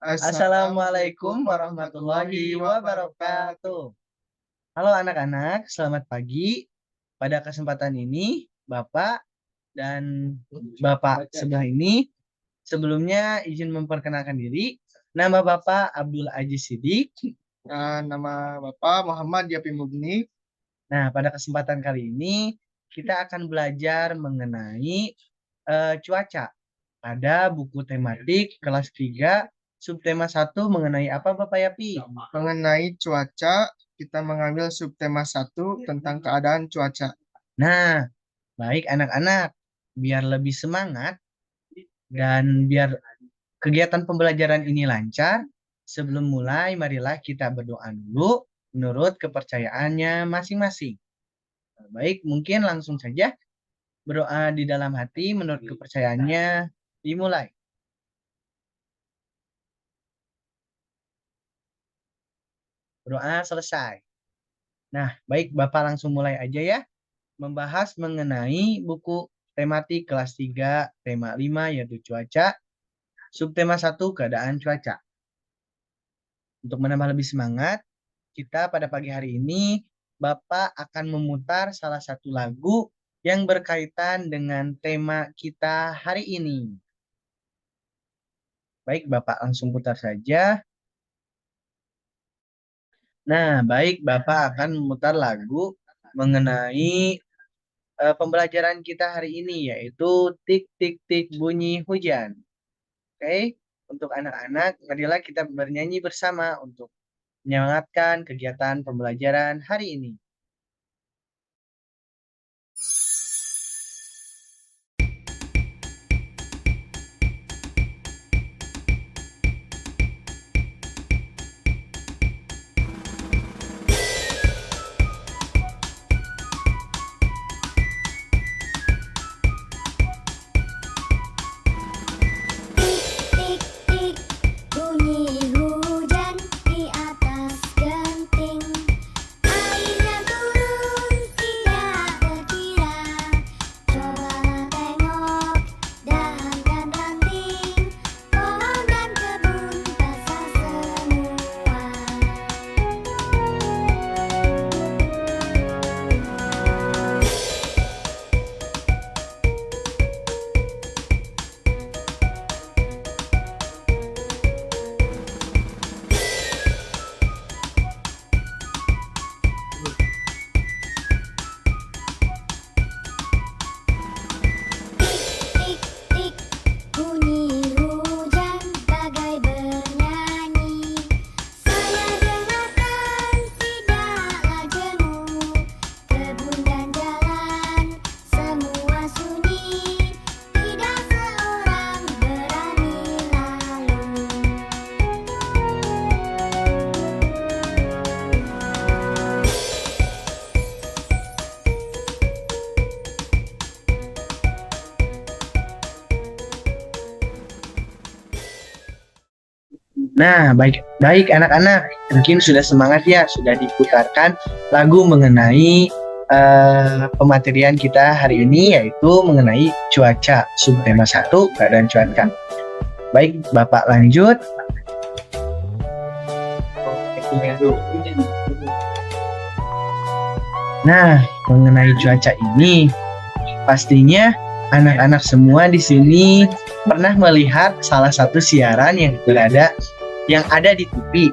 Assalamualaikum warahmatullahi wabarakatuh. Halo anak-anak, selamat pagi. Pada kesempatan ini, Bapak dan Bapak sebelah ini sebelumnya izin memperkenalkan diri. Nama Bapak Abdul Aziz Sidik. Nama Bapak Muhammad Yapi Mubni. Nah, pada kesempatan kali ini kita akan belajar mengenai cuaca pada buku tematik kelas 3 subtema 1 mengenai apa Bapak Yapi? Mengenai cuaca, kita mengambil subtema 1 tentang keadaan cuaca. Nah, baik anak-anak, biar lebih semangat dan biar kegiatan pembelajaran ini lancar, sebelum mulai marilah kita berdoa dulu menurut kepercayaannya masing-masing. Baik, mungkin langsung saja berdoa di dalam hati menurut kepercayaannya dimulai. Doa selesai. Nah, baik Bapak langsung mulai aja ya. Membahas mengenai buku tematik kelas 3, tema 5 yaitu cuaca, subtema 1 keadaan cuaca. Untuk menambah lebih semangat, kita pada pagi hari ini Bapak akan memutar salah satu lagu yang berkaitan dengan tema kita hari ini. Baik, Bapak langsung putar saja. Nah, baik, Bapak akan memutar lagu mengenai pembelajaran kita hari ini, yaitu tik tik tik bunyi hujan. Oke, untuk anak-anak, marilah kita bernyanyi bersama untuk menyemangatkan kegiatan pembelajaran hari ini. Nah, baik anak-anak, mungkin sudah semangat ya, sudah diputarkan lagu mengenai pematerian kita hari ini, yaitu mengenai cuaca, subtema 1 keadaan cuaca. Baik, Bapak lanjut. Nah, mengenai cuaca ini, pastinya anak-anak semua di sini pernah melihat salah satu siaran yang ada di TV,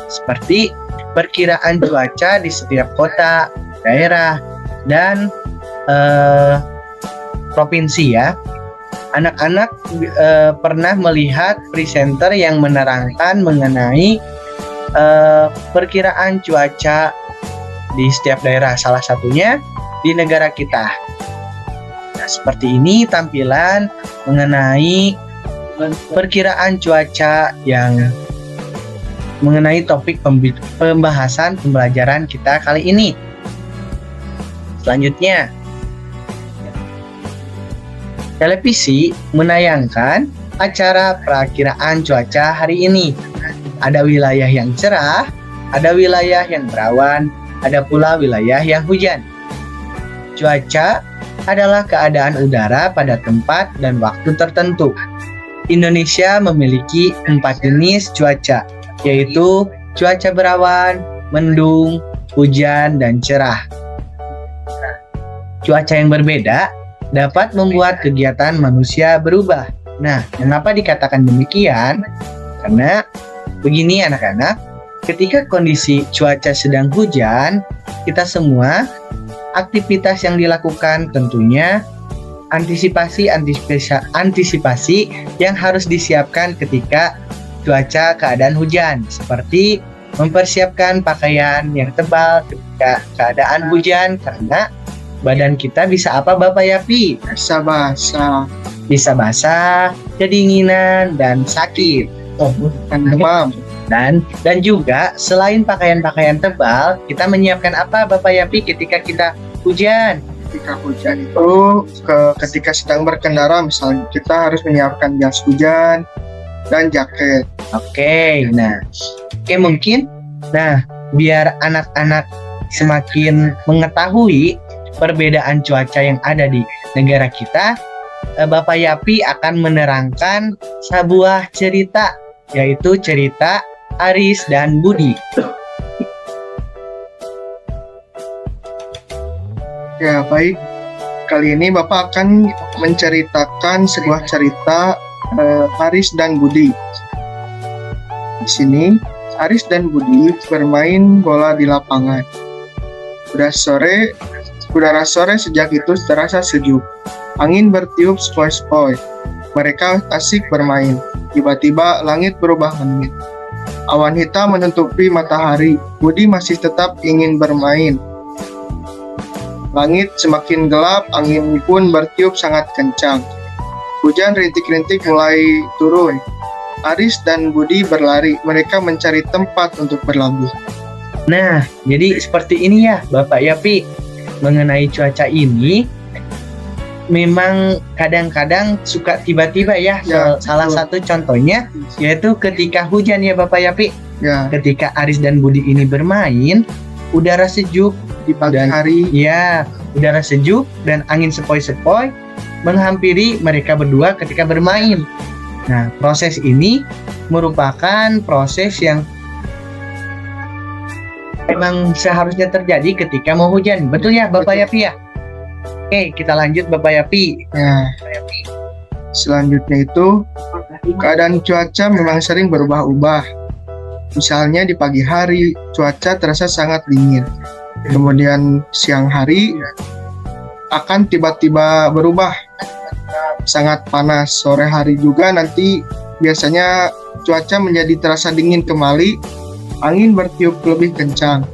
seperti perkiraan cuaca di setiap kota, daerah, dan provinsi ya. Anak-anak pernah melihat presenter yang menerangkan mengenai perkiraan cuaca di setiap daerah, salah satunya di negara kita. Nah, seperti ini tampilan mengenai perkiraan cuaca yang mengenai topik pembahasan pembelajaran kita kali ini. Selanjutnya, televisi menayangkan acara perakiraan cuaca hari ini. Ada wilayah yang cerah, ada wilayah yang berawan, ada pula wilayah yang hujan. Cuaca adalah keadaan udara pada tempat dan waktu tertentu. Indonesia memiliki 4 jenis cuaca, yaitu cuaca berawan, mendung, hujan, dan cerah. Cuaca yang berbeda dapat membuat kegiatan manusia berubah. Nah, mengapa dikatakan demikian? Karena begini anak-anak, ketika kondisi cuaca sedang hujan, kita semua aktivitas yang dilakukan tentunya antisipasi yang harus disiapkan ketika cuaca keadaan hujan, seperti mempersiapkan pakaian yang tebal ketika keadaan hujan, karena badan kita bisa apa Bapak Yapi? Bisa basah, kedinginan, dan sakit. Demam. Dan juga selain pakaian-pakaian tebal, kita menyiapkan apa Bapak Yapi ketika kita hujan? Ketika hujan itu ketika sedang berkendara, misalnya kita harus menyiapkan jas hujan dan jaket. Oke, mungkin biar anak-anak semakin mengetahui perbedaan cuaca yang ada di negara kita, Bapak Yapi akan menerangkan sebuah cerita, yaitu cerita Aris dan Budi. Ya, baik. Kali ini Bapak akan menceritakan sebuah cerita Aris dan Budi. Di sini, Aris dan Budi bermain bola di lapangan. Udara sore sejak itu terasa sejuk. Angin bertiup sepoi-sepoi. Mereka asik bermain. Tiba-tiba langit berubah hening. Awan hitam menutupi matahari. Budi masih tetap ingin bermain. Langit semakin gelap, angin pun bertiup sangat kencang. Hujan rintik-rintik mulai turun. Aris dan Budi berlari, mereka mencari tempat untuk berlabuh. Nah, jadi seperti ini ya Bapak Yapi. Mengenai cuaca ini, memang kadang-kadang suka tiba-tiba ya. Salah satu contohnya yaitu ketika hujan ya Bapak Yapi. Ya. Ketika Aris dan Budi ini bermain, udara sejuk Di pagi hari. Ya, udara sejuk dan angin sepoi-sepoi menghampiri mereka berdua ketika bermain. Nah, proses ini merupakan proses yang memang seharusnya terjadi ketika mau hujan. Betul ya Bapak Yapi ya? Oke, kita lanjut Bapak Yapi. Ya. Selanjutnya itu, keadaan cuaca memang sering berubah-ubah. Misalnya di pagi hari, cuaca terasa sangat dingin. Kemudian siang hari akan tiba-tiba berubah sangat panas. Sore hari juga nanti biasanya cuaca menjadi terasa dingin kembali. Angin bertiup lebih kencang.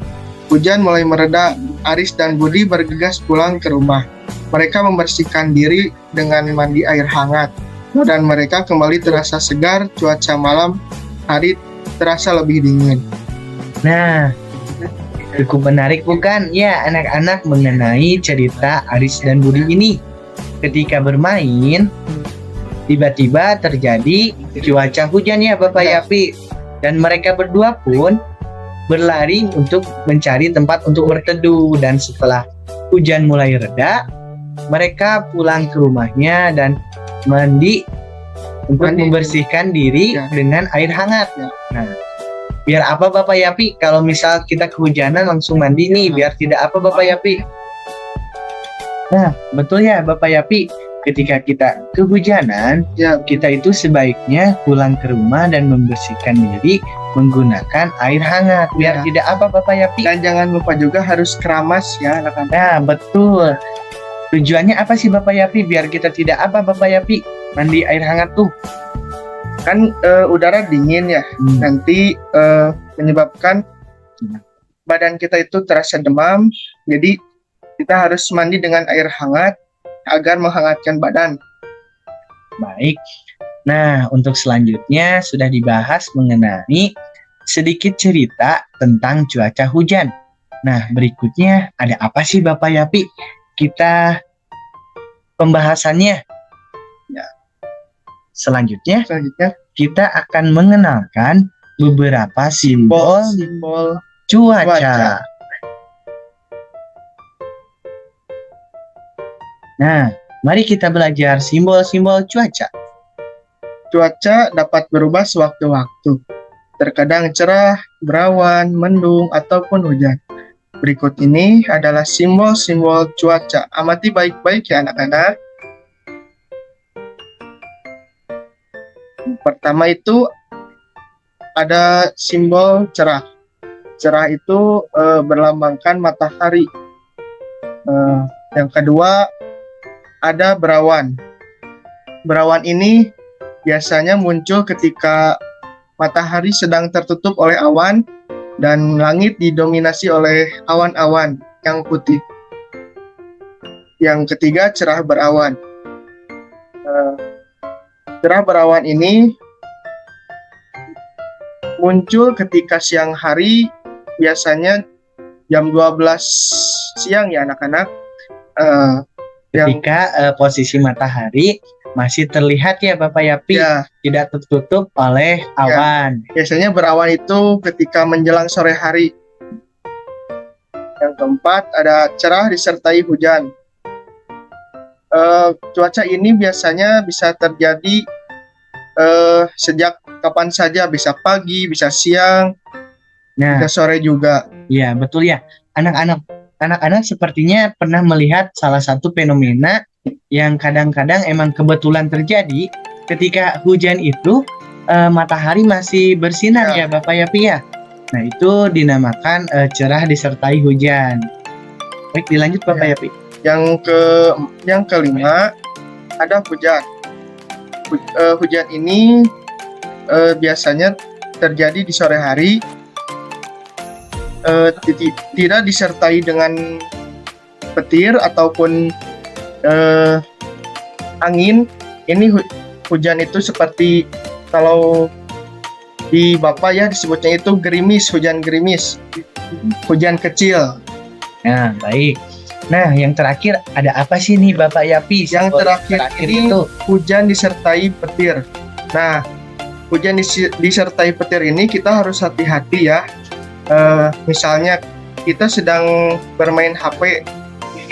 Hujan mulai mereda. Aris dan Budi bergegas pulang ke rumah. Mereka membersihkan diri dengan mandi air hangat. Dan mereka kembali terasa segar. Cuaca malam hari terasa lebih dingin. Nah, cukup menarik bukan ya anak-anak mengenai cerita Aris dan Budi ini. Ketika bermain, tiba-tiba terjadi cuaca hujan ya Bapak Yapi. Dan mereka berdua pun berlari untuk mencari tempat untuk berteduh. Dan setelah hujan mulai reda, mereka pulang ke rumahnya dan mandi untuk membersihkan diri dengan air hangat. Nah, biar apa Bapak Yapi? Kalau misal kita kehujanan langsung mandi nih, biar tidak apa Bapak Yapi? Nah, betul ya Bapak Yapi. Ketika kita kehujanan, kita itu sebaiknya pulang ke rumah dan membersihkan diri menggunakan air hangat. Biar tidak apa Bapak Yapi? Dan jangan lupa juga harus keramas ya anak-anak. Nah, betul. Tujuannya apa sih Bapak Yapi? Biar kita tidak apa Bapak Yapi? Mandi air hangat tuh. Kan udara dingin ya, nanti menyebabkan badan kita itu terasa demam. Jadi kita harus mandi dengan air hangat agar menghangatkan badan. Baik. Nah, untuk selanjutnya sudah dibahas mengenai sedikit cerita tentang cuaca hujan. Nah, berikutnya ada apa sih Bapak Yapi? Kita pembahasannya. Ya. Selanjutnya kita akan mengenalkan beberapa simbol cuaca. Nah, mari kita belajar simbol-simbol cuaca. Cuaca dapat berubah sewaktu-waktu. Terkadang cerah, berawan, mendung, ataupun hujan. Berikut ini adalah simbol-simbol cuaca. Amati baik-baik ya anak-anak. Pertama itu ada simbol cerah. Cerah itu berlambangkan matahari. Yang kedua ada berawan. Berawan ini biasanya muncul ketika matahari sedang tertutup oleh awan dan langit didominasi oleh awan-awan yang putih. Yang ketiga cerah berawan. Cerah berawan ini muncul ketika siang hari, biasanya jam 12 siang ya anak-anak. Ketika posisi matahari masih terlihat ya Bapak Yapi, Ya, tidak tertutup oleh awan. biasanya berawan itu ketika menjelang sore hari. Yang keempat ada cerah disertai hujan. Cuaca ini biasanya bisa terjadi sejak kapan saja, bisa pagi, bisa siang, Nah, bisa sore juga. ya betul ya. Anak-anak sepertinya pernah melihat salah satu fenomena yang kadang-kadang emang kebetulan terjadi ketika hujan itu matahari masih bersinar ya Bapak Yapi ya. Nah, itu dinamakan cerah disertai hujan. Baik, dilanjut Bapak Yapi. Yang kelima ada hujan. Hujan ini biasanya terjadi di sore hari, tidak disertai dengan petir ataupun angin. Ini hujan itu seperti kalau di Bapak ya disebutnya itu gerimis, hujan gerimis, hujan kecil. Nah, baik. Nah, yang terakhir ada apa sih nih Bapak Yapi? Yang terakhir ini itu hujan disertai petir. Nah, hujan disertai petir ini kita harus hati-hati ya. Misalnya kita sedang bermain HP,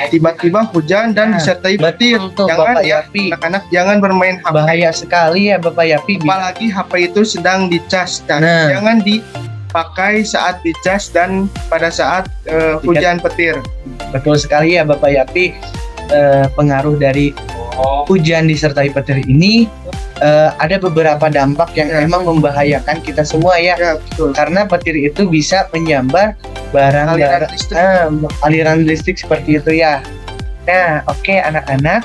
tiba-tiba hujan dan disertai petir. betul tuh, Jangan Bapak ya, Yapi. anak-anak jangan bermain HP. Bahaya sekali ya Bapak Yapi. Apalagi HP itu sedang dicas. Nah. Jangan dipakai saat dicas dan pada saat hujan petir. Betul sekali ya Bapak Yapi. Pengaruh dari hujan disertai petir ini ada beberapa dampak yang memang membahayakan kita semua ya. Ya, betul. Karena petir itu bisa menyambar barang aliran listrik seperti itu ya. Nah, oke anak-anak,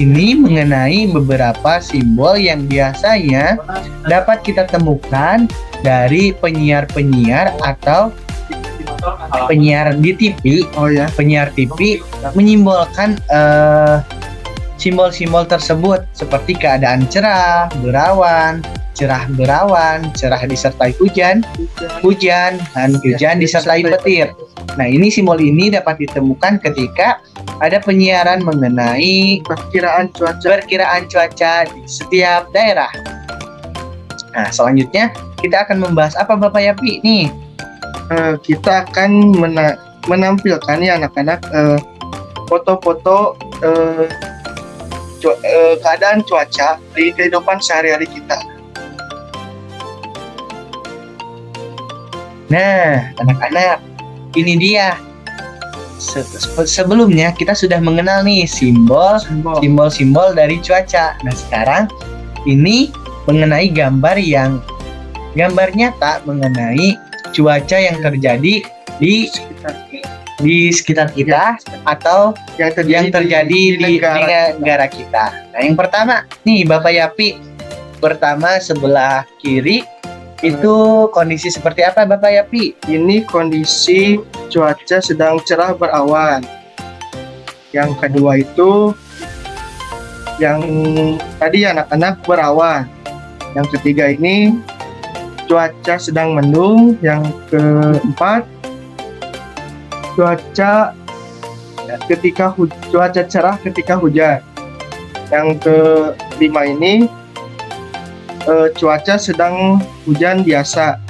ini mengenai beberapa simbol yang biasanya dapat kita temukan dari penyiar-penyiar atau penyiar di TV. Oh ya. Penyiar TV menyimbolkan simbol-simbol tersebut seperti keadaan cerah berawan, cerah disertai hujan, dan hujan disertai petir. Nah, ini simbol ini dapat ditemukan ketika ada penyiaran mengenai Perkiraan cuaca di setiap daerah. Nah, selanjutnya kita akan membahas apa Bapak Yapi nih? Kita akan menampilkan ya anak-anak foto-foto keadaan cuaca di kehidupan sehari-hari kita. Nah, anak-anak, ini dia. Sebelumnya kita sudah mengenal nih simbol-simbol dari cuaca. Nah, sekarang ini mengenai gambar nyata mengenai cuaca yang terjadi di sekitar kita atau yang terjadi di negara kita. Nah, yang pertama nih Bapak Yapi, pertama sebelah kiri itu kondisi seperti apa Bapak Yapi? Ini kondisi cuaca sedang cerah berawan. Yang kedua itu yang tadi anak-anak berawan. Yang ketiga ini cuaca sedang mendung. Yang keempat cuaca cerah ketika hujan. Yang kelima ini cuaca sedang hujan biasa.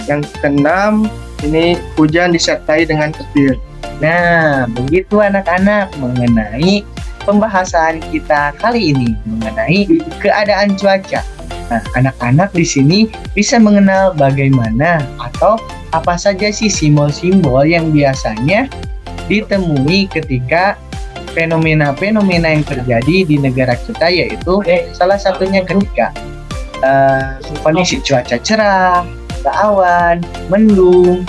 Yang keenam ini hujan disertai dengan petir. Nah, begitu anak-anak mengenai pembahasan kita kali ini mengenai keadaan cuaca. Nah, anak-anak di sini bisa mengenal bagaimana atau apa saja sih simbol-simbol yang biasanya ditemui ketika fenomena-fenomena yang terjadi di negara kita, yaitu salah satunya ketika kondisi cuaca cerah, ada awan, mendung,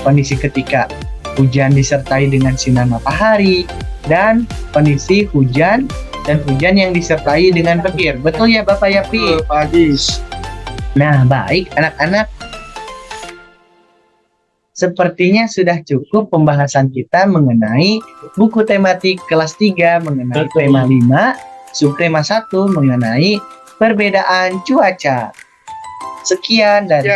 kondisi ketika hujan disertai dengan sinar matahari, dan kondisi hujan dan hujan yang disertai dengan petir. Betul ya Bapak Yapi? Pak Ajis. Nah, baik anak-anak. Sepertinya sudah cukup pembahasan kita mengenai buku tematik kelas 3 mengenai tema 5, subtema 1 mengenai perbedaan cuaca. Sekian dari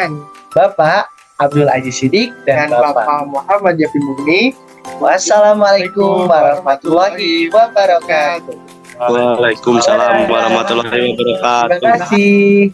Bapak Abdul Aziz Siddiq dan Bapak Muhammad Yafi Murni. Wassalamualaikum warahmatullahi wabarakatuh. Waalaikumsalam warahmatullahi wabarakatuh. Terima kasih.